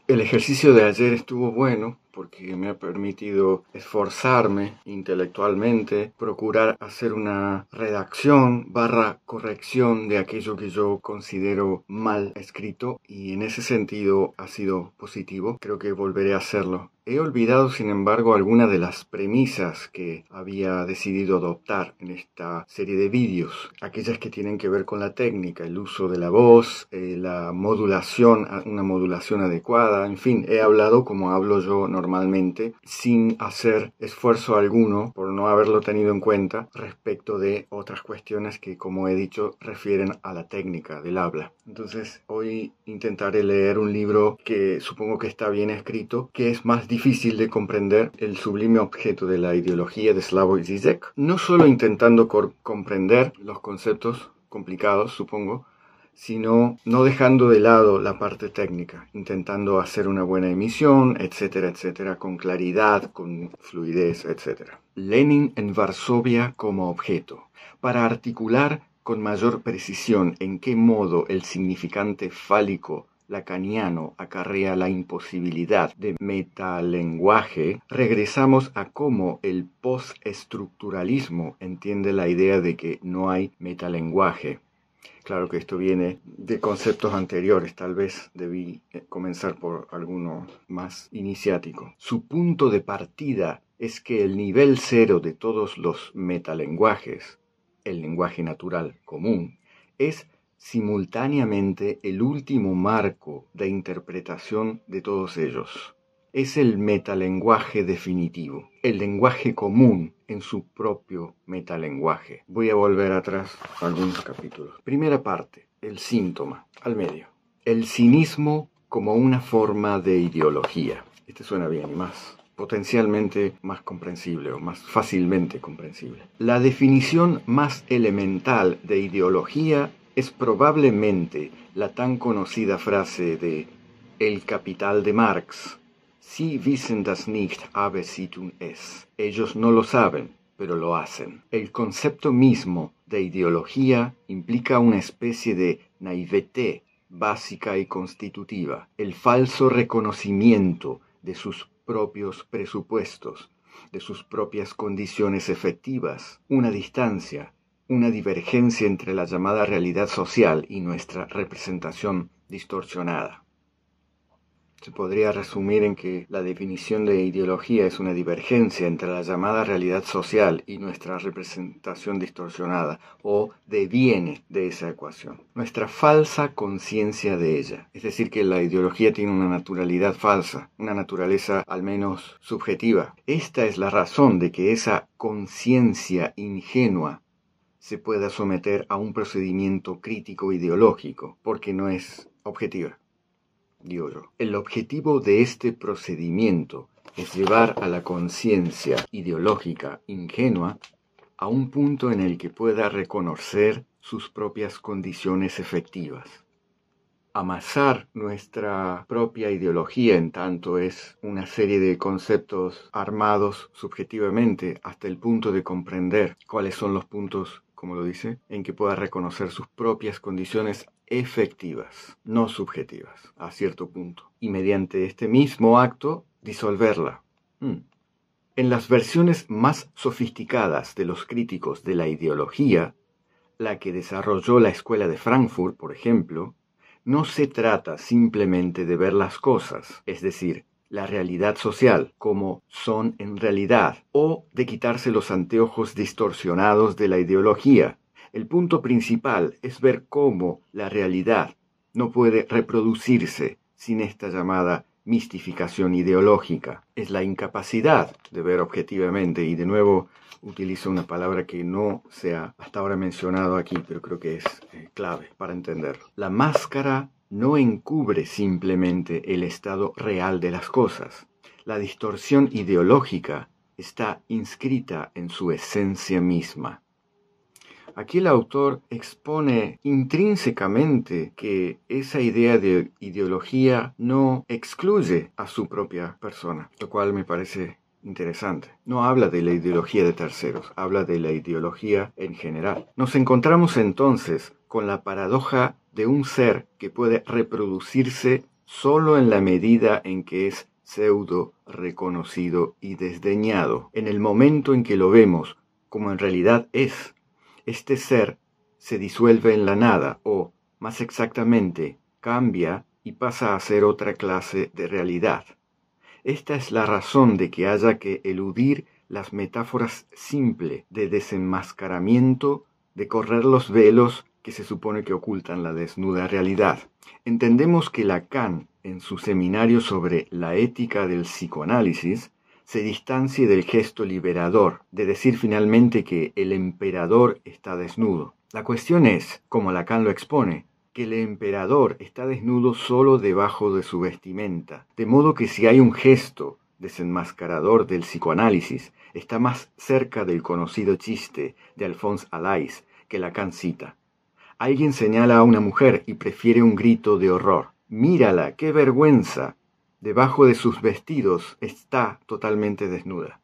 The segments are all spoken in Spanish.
El ejercicio de ayer estuvo bueno porque me ha permitido esforzarme intelectualmente, procurar hacer una redacción barra corrección de aquello que yo considero mal escrito, y en ese sentido ha sido positivo. Creo que volveré a hacerlo. He olvidado, sin embargo, algunas de las premisas que había decidido adoptar en esta serie de vídeos, aquellas que tienen que ver con la técnica, el uso de la voz, la modulación, una modulación adecuada, en fin, he hablado como hablo yo normalmente, sin hacer esfuerzo alguno por no haberlo tenido en cuenta respecto de otras cuestiones que, como he dicho, refieren a la técnica del habla. Entonces, hoy intentaré leer un libro que supongo que está bien escrito, que es más difícil de comprender, El sublime objeto de la ideología de Slavoj Žižek, no solo intentando comprender los conceptos complicados, supongo, sino no dejando de lado la parte técnica, intentando hacer una buena emisión, etcétera, etcétera, con claridad, con fluidez, etcétera. Lenin en Varsovia como objeto, para articular con mayor precisión en qué modo el significante fálico lacaniano acarrea la imposibilidad de metalenguaje, regresamos a cómo el postestructuralismo entiende la idea de que no hay metalenguaje. Claro que esto viene de conceptos anteriores, tal vez debí comenzar por alguno más iniciático. Su punto de partida es que el nivel cero de todos los metalenguajes, el lenguaje natural común, es simultáneamente el último marco de interpretación de todos ellos. Es el metalenguaje definitivo, el lenguaje común en su propio metalenguaje. Voy a volver atrás a algunos capítulos. Primera parte, el síntoma, al medio. El cinismo como una forma de ideología. Este suena bien y más potencialmente más comprensible o más fácilmente comprensible. La definición más elemental de ideología es probablemente la tan conocida frase de El Capital de Marx. Sie wissen das nicht, aber sie tun es. Ellos no lo saben, pero lo hacen. El concepto mismo de ideología implica una especie de naivete básica y constitutiva, el falso reconocimiento de sus propios presupuestos, de sus propias condiciones efectivas, una distancia, una divergencia entre la llamada realidad social y nuestra representación distorsionada. Se podría resumir en que la definición de ideología es una divergencia entre la llamada realidad social y nuestra representación distorsionada, o deviene de esa ecuación, nuestra falsa conciencia de ella. Es decir, que la ideología tiene una naturalidad falsa, una naturaleza al menos subjetiva. Esta es la razón de que esa conciencia ingenua se pueda someter a un procedimiento crítico ideológico, porque no es objetiva. Digo yo. El objetivo de este procedimiento es llevar a la conciencia ideológica ingenua a un punto en el que pueda reconocer sus propias condiciones efectivas. Amasar nuestra propia ideología, en tanto, es una serie de conceptos armados subjetivamente hasta el punto de comprender cuáles son los puntos, como lo dice, en que pueda reconocer sus propias condiciones efectivas, no subjetivas, a cierto punto, y mediante este mismo acto disolverla. En las versiones más sofisticadas de los críticos de la ideología, la que desarrolló la Escuela de Frankfurt, por ejemplo, no se trata simplemente de ver las cosas, es decir, la realidad social, como son en realidad, o de quitarse los anteojos distorsionados de la ideología. El punto principal es ver cómo la realidad no puede reproducirse sin esta llamada mistificación ideológica. Es la incapacidad de ver objetivamente, y de nuevo utilizo una palabra que no se ha hasta ahora mencionado aquí, pero creo que es clave para entenderlo. La máscara no encubre simplemente el estado real de las cosas. La distorsión ideológica está inscrita en su esencia misma. Aquí el autor expone intrínsecamente que esa idea de ideología no excluye a su propia persona, lo cual me parece interesante. No habla de la ideología de terceros, habla de la ideología en general. Nos encontramos entonces con la paradoja de un ser que puede reproducirse solo en la medida en que es pseudo reconocido y desdeñado. En el momento en que lo vemos como en realidad es, este ser se disuelve en la nada o, más exactamente, cambia y pasa a ser otra clase de realidad. Esta es la razón de que haya que eludir las metáforas simples de desenmascaramiento, de correr los velos que se supone que ocultan la desnuda realidad. Entendemos que Lacan, en su seminario sobre la ética del psicoanálisis, se distancie del gesto liberador, de decir finalmente que el emperador está desnudo. La cuestión es, como Lacan lo expone, que el emperador está desnudo solo debajo de su vestimenta, de modo que si hay un gesto desenmascarador del psicoanálisis, está más cerca del conocido chiste de Alphonse Allais que Lacan cita. Alguien señala a una mujer y prefiere un grito de horror. ¡Mírala, qué vergüenza! Debajo de sus vestidos está totalmente desnuda.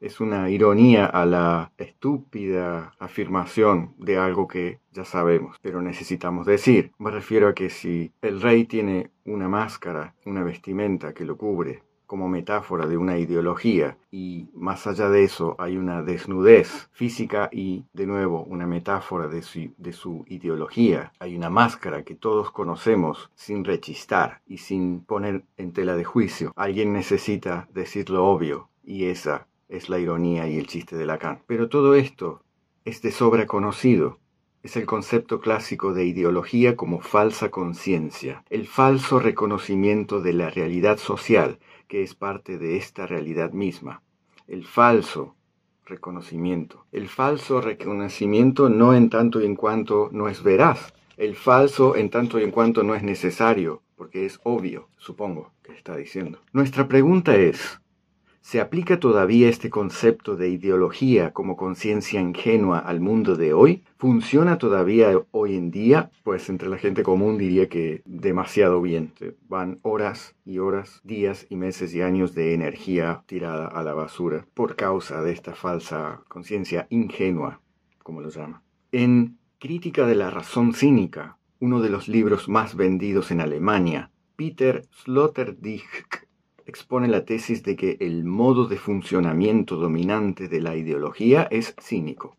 Es una ironía a la estúpida afirmación de algo que ya sabemos, pero necesitamos decir. Me refiero a que si el rey tiene una máscara, una vestimenta que lo cubre, como metáfora de una ideología, y más allá de eso hay una desnudez física y, de nuevo, una metáfora de su ideología. Hay una máscara que todos conocemos sin rechistar y sin poner en tela de juicio. Alguien necesita decir lo obvio, y esa es la ironía y el chiste de Lacan. Pero todo esto es de sobra conocido. Es el concepto clásico de ideología como falsa conciencia, el falso reconocimiento de la realidad social, que es parte de esta realidad misma. El falso reconocimiento. El falso reconocimiento no en tanto y en cuanto no es veraz. El falso en tanto y en cuanto no es necesario, porque es obvio, supongo que está diciendo. Nuestra pregunta es: ¿se aplica todavía este concepto de ideología como conciencia ingenua al mundo de hoy? ¿Funciona todavía hoy en día? Pues entre la gente común diría que demasiado bien. Van horas y horas, días y meses y años de energía tirada a la basura por causa de esta falsa conciencia ingenua, como lo llama. En Crítica de la razón cínica, uno de los libros más vendidos en Alemania, Peter Sloterdijk expone la tesis de que el modo de funcionamiento dominante de la ideología es cínico,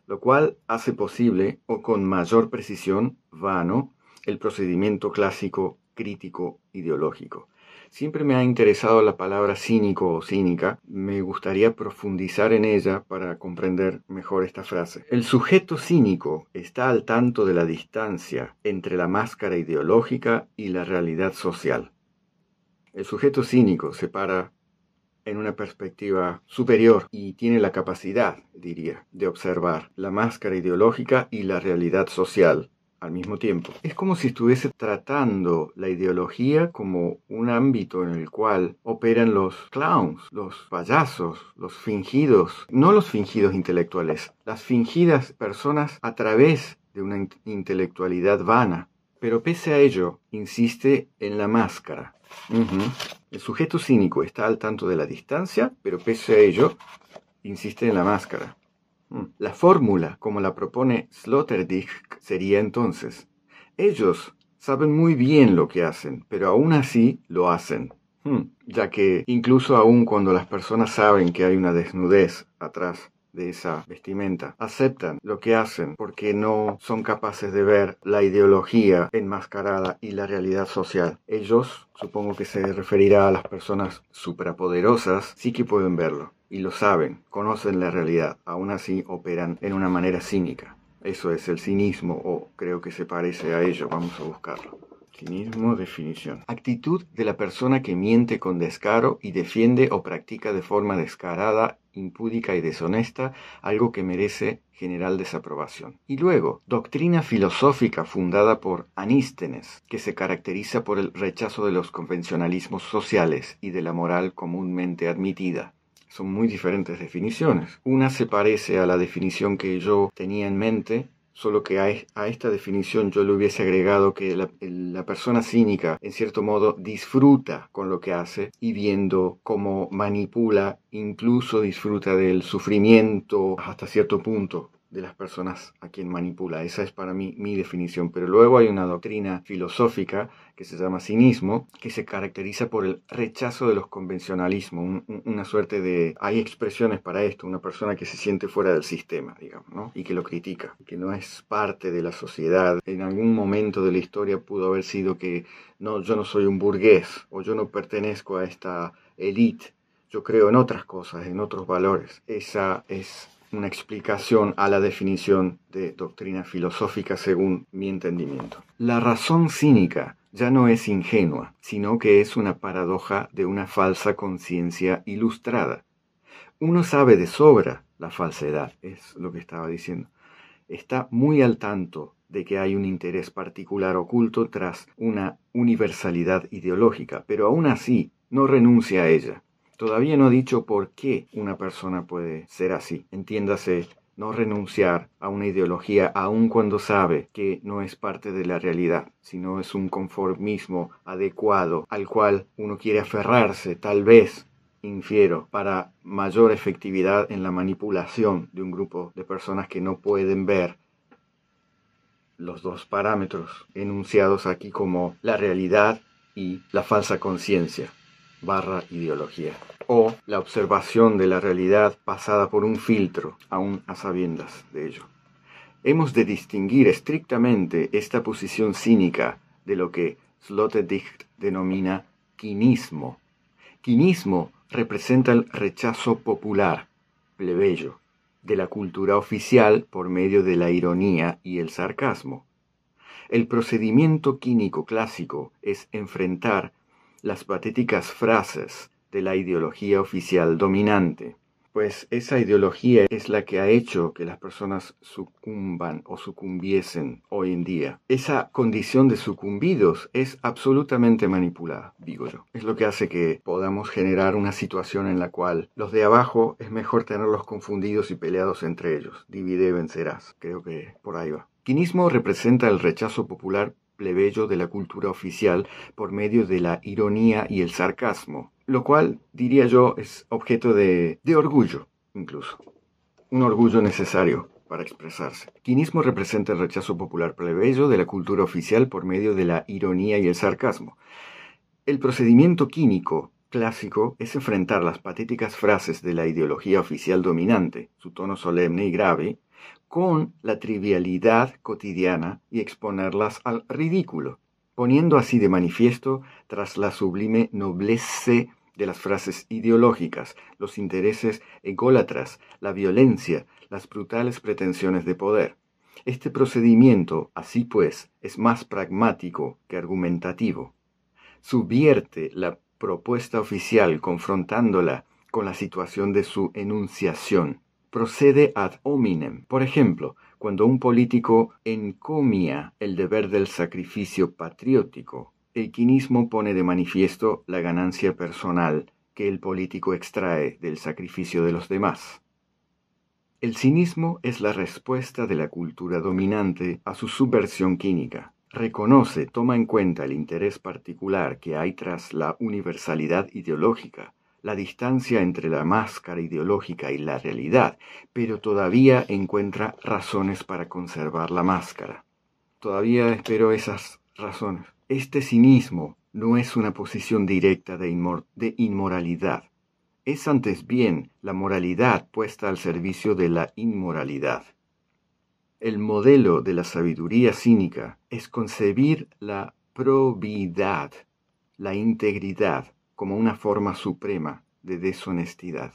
lo cual hace posible, o con mayor precisión, vano, el procedimiento clásico crítico ideológico. Siempre me ha interesado la palabra cínico o cínica. Me gustaría profundizar en ella para comprender mejor esta frase. El sujeto cínico está al tanto de la distancia entre la máscara ideológica y la realidad social. El sujeto cínico se para en una perspectiva superior y tiene la capacidad, diría, de observar la máscara ideológica y la realidad social al mismo tiempo. Es como si estuviese tratando la ideología como un ámbito en el cual operan los clowns, los payasos, los fingidos, no los fingidos intelectuales, las fingidas personas a través de una intelectualidad vana. Pero pese a ello, insiste en la máscara. El sujeto cínico está al tanto de la distancia, pero pese a ello, insiste en la máscara. La fórmula, como la propone Sloterdijk, sería entonces: ellos saben muy bien lo que hacen, pero aún así lo hacen. Ya que incluso aún cuando las personas saben que hay una desnudez atrás de esa vestimenta, aceptan lo que hacen porque no son capaces de ver la ideología enmascarada y la realidad social. Ellos, supongo que se referirá a las personas suprapoderosas, sí que pueden verlo y lo saben, conocen la realidad, aún así operan en una manera cínica. Eso es el cinismo, o creo que se parece a ello, vamos a buscarlo. Cinismo, definición: actitud de la persona que miente con descaro y defiende o practica de forma descarada, impúdica y deshonesta algo que merece general desaprobación. Y luego, doctrina filosófica fundada por Anístenes, que se caracteriza por el rechazo de los convencionalismos sociales y de la moral comúnmente admitida. Son muy diferentes definiciones. Una se parece a la definición que yo tenía en mente, solo que a esta definición yo le hubiese agregado que la persona cínica, en cierto modo, disfruta con lo que hace y viendo cómo manipula, incluso disfruta del sufrimiento hasta cierto punto de las personas a quien manipula. Esa es para mí mi definición. Pero luego hay una doctrina filosófica que se llama cinismo, que se caracteriza por el rechazo de los convencionalismos, una suerte de... Hay expresiones para esto, una persona que se siente fuera del sistema, digamos, ¿no? Y que lo critica, que no es parte de la sociedad. En algún momento de la historia pudo haber sido que no, yo no soy un burgués, o yo no pertenezco a esta élite, yo creo en otras cosas, en otros valores. Esa es una explicación a la definición de doctrina filosófica según mi entendimiento. La razón cínica ya no es ingenua, sino que es una paradoja de una falsa conciencia ilustrada. Uno sabe de sobra la falsedad, es lo que estaba diciendo. Está muy al tanto de que hay un interés particular oculto tras una universalidad ideológica, pero aún así no renuncia a ella. Todavía no he dicho por qué una persona puede ser así. Entiéndase, no renunciar a una ideología aun cuando sabe que no es parte de la realidad, sino es un conformismo adecuado al cual uno quiere aferrarse, tal vez, infiero, para mayor efectividad en la manipulación de un grupo de personas que no pueden ver los dos parámetros enunciados aquí como la realidad y la falsa conciencia / ideología, o la observación de la realidad pasada por un filtro, aún a sabiendas de ello. Hemos de distinguir estrictamente esta posición cínica de lo que Sloterdijk denomina quinismo. Quinismo representa el rechazo popular, plebeyo, de la cultura oficial por medio de la ironía y el sarcasmo. El procedimiento quínico clásico es enfrentar las patéticas frases de la ideología oficial dominante, pues esa ideología es la que ha hecho que las personas sucumban o sucumbiesen hoy en día. Esa condición de sucumbidos es absolutamente manipulada, digo yo. Es lo que hace que podamos generar una situación en la cual los de abajo es mejor tenerlos confundidos y peleados entre ellos. Divide y vencerás. Creo que por ahí va. Quinismo representa el rechazo popular plebeyo de la cultura oficial por medio de la ironía y el sarcasmo, lo cual, diría yo, es objeto de orgullo, incluso. Un orgullo necesario para expresarse. Quinismo representa el rechazo popular plebeyo de la cultura oficial por medio de la ironía y el sarcasmo. El procedimiento quínico clásico es enfrentar las patéticas frases de la ideología oficial dominante, su tono solemne y grave, con la trivialidad cotidiana y exponerlas al ridículo, poniendo así de manifiesto, tras la sublime noblesse de las frases ideológicas, los intereses ególatras, la violencia, las brutales pretensiones de poder. Este procedimiento, así pues, es más pragmático que argumentativo. Subvierte la propuesta oficial confrontándola con la situación de su enunciación. Procede ad hominem. Por ejemplo, cuando un político encomia el deber del sacrificio patriótico, el quinismo pone de manifiesto la ganancia personal que el político extrae del sacrificio de los demás. El cinismo es la respuesta de la cultura dominante a su subversión química. Reconoce, toma en cuenta el interés particular que hay tras la universalidad ideológica, la distancia entre la máscara ideológica y la realidad, pero todavía encuentra razones para conservar la máscara. Todavía espero esas razones. Este cinismo no es una posición directa de inmoralidad. Es antes bien la moralidad puesta al servicio de la inmoralidad. El modelo de la sabiduría cínica es concebir la probidad, la integridad, como una forma suprema de deshonestidad.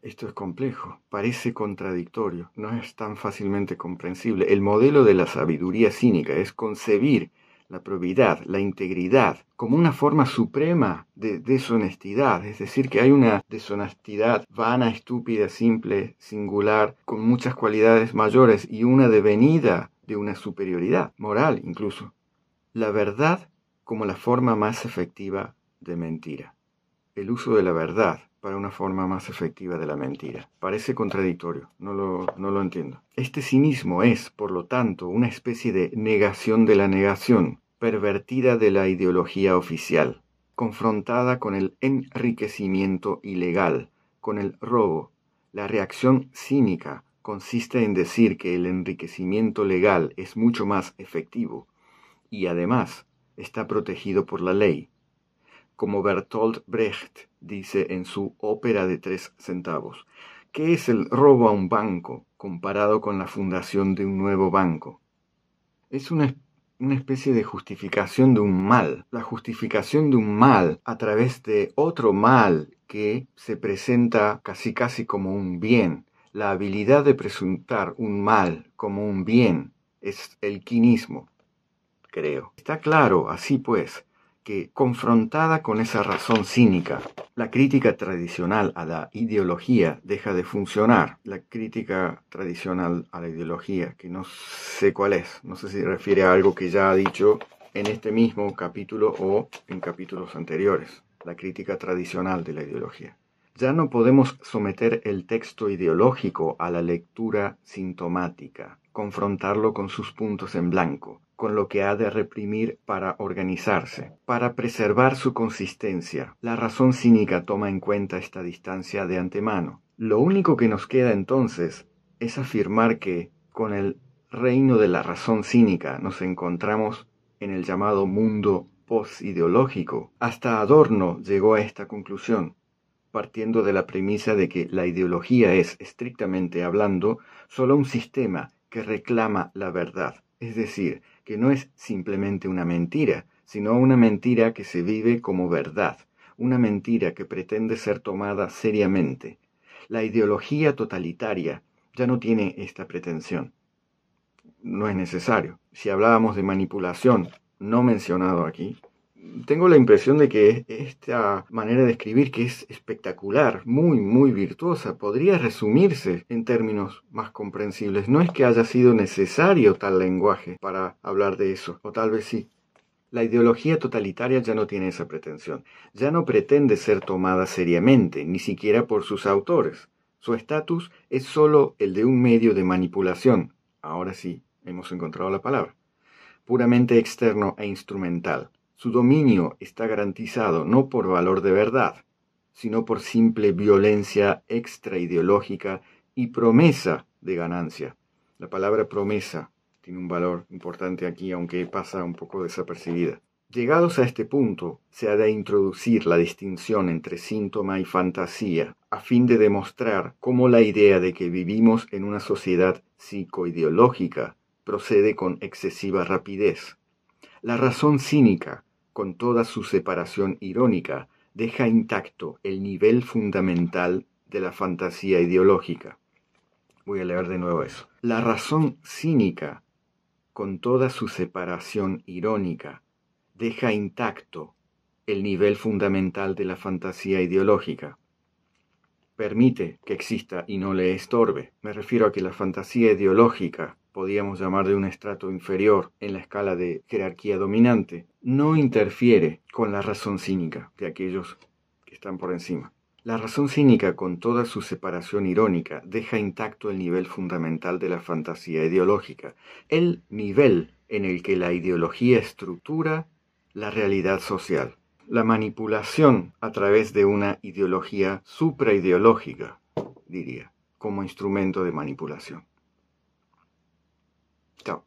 Esto es complejo, parece contradictorio, no es tan fácilmente comprensible. El modelo de la sabiduría cínica es concebir la probidad, la integridad, como una forma suprema de deshonestidad, es decir, que hay una deshonestidad vana, estúpida, simple, singular, con muchas cualidades mayores y una devenida de una superioridad, moral incluso. La verdad como la forma más efectiva de mentira. El uso de la verdad para una forma más efectiva de la mentira. Parece contradictorio, no lo entiendo. Este cinismo es, por lo tanto, una especie de negación de la negación, pervertida de la ideología oficial, confrontada con el enriquecimiento ilegal, con el robo, la reacción cínica consiste en decir que el enriquecimiento legal es mucho más efectivo y además está protegido por la ley, como Bertolt Brecht dice en su Ópera de 3 centavos. ¿Qué es el robo a un banco comparado con la fundación de un nuevo banco? Es una especie de justificación de un mal, la justificación de un mal a través de otro mal que se presenta casi como un bien. La habilidad de presentar un mal como un bien es el quinismo, creo. Está claro, así pues, que confrontada con esa razón cínica, la crítica tradicional a la ideología deja de funcionar. La crítica tradicional a la ideología, que no sé cuál es, no sé si refiere a algo que ya ha dicho en este mismo capítulo o en capítulos anteriores. La crítica tradicional de la ideología. Ya no podemos someter el texto ideológico a la lectura sintomática, confrontarlo con sus puntos en blanco, con lo que ha de reprimir para organizarse, para preservar su consistencia. La razón cínica toma en cuenta esta distancia de antemano. Lo único que nos queda entonces es afirmar que, con el reino de la razón cínica, nos encontramos en el llamado mundo postideológico. Hasta Adorno llegó a esta conclusión, partiendo de la premisa de que la ideología es, estrictamente hablando, solo un sistema que reclama la verdad, es decir, que no es simplemente una mentira, sino una mentira que se vive como verdad, una mentira que pretende ser tomada seriamente. La ideología totalitaria ya no tiene esta pretensión. No es necesario. Si hablábamos de manipulación, no mencionado aquí, tengo la impresión de que esta manera de escribir, que es espectacular, muy virtuosa, podría resumirse en términos más comprensibles. No es que haya sido necesario tal lenguaje para hablar de eso, o tal vez sí. La ideología totalitaria ya no tiene esa pretensión, ya no pretende ser tomada seriamente, ni siquiera por sus autores. Su estatus es solo el de un medio de manipulación, ahora sí, hemos encontrado la palabra, puramente externo e instrumental. Su dominio está garantizado no por valor de verdad, sino por simple violencia extraideológica y promesa de ganancia. La palabra promesa tiene un valor importante aquí, aunque pasa un poco desapercibida. Llegados a este punto, se ha de introducir la distinción entre síntoma y fantasía, a fin de demostrar cómo la idea de que vivimos en una sociedad psicoideológica procede con excesiva rapidez. La razón cínica, con toda su separación irónica, deja intacto el nivel fundamental de la fantasía ideológica. Voy a leer de nuevo eso. La razón cínica, con toda su separación irónica, deja intacto el nivel fundamental de la fantasía ideológica. Permite que exista y no le estorbe. Me refiero a que la fantasía ideológica, podríamos llamar de un estrato inferior en la escala de jerarquía dominante, no interfiere con la razón cínica de aquellos que están por encima. La razón cínica, con toda su separación irónica, deja intacto el nivel fundamental de la fantasía ideológica, el nivel en el que la ideología estructura la realidad social. La manipulación a través de una ideología supraideológica, diría, como instrumento de manipulación. Chao.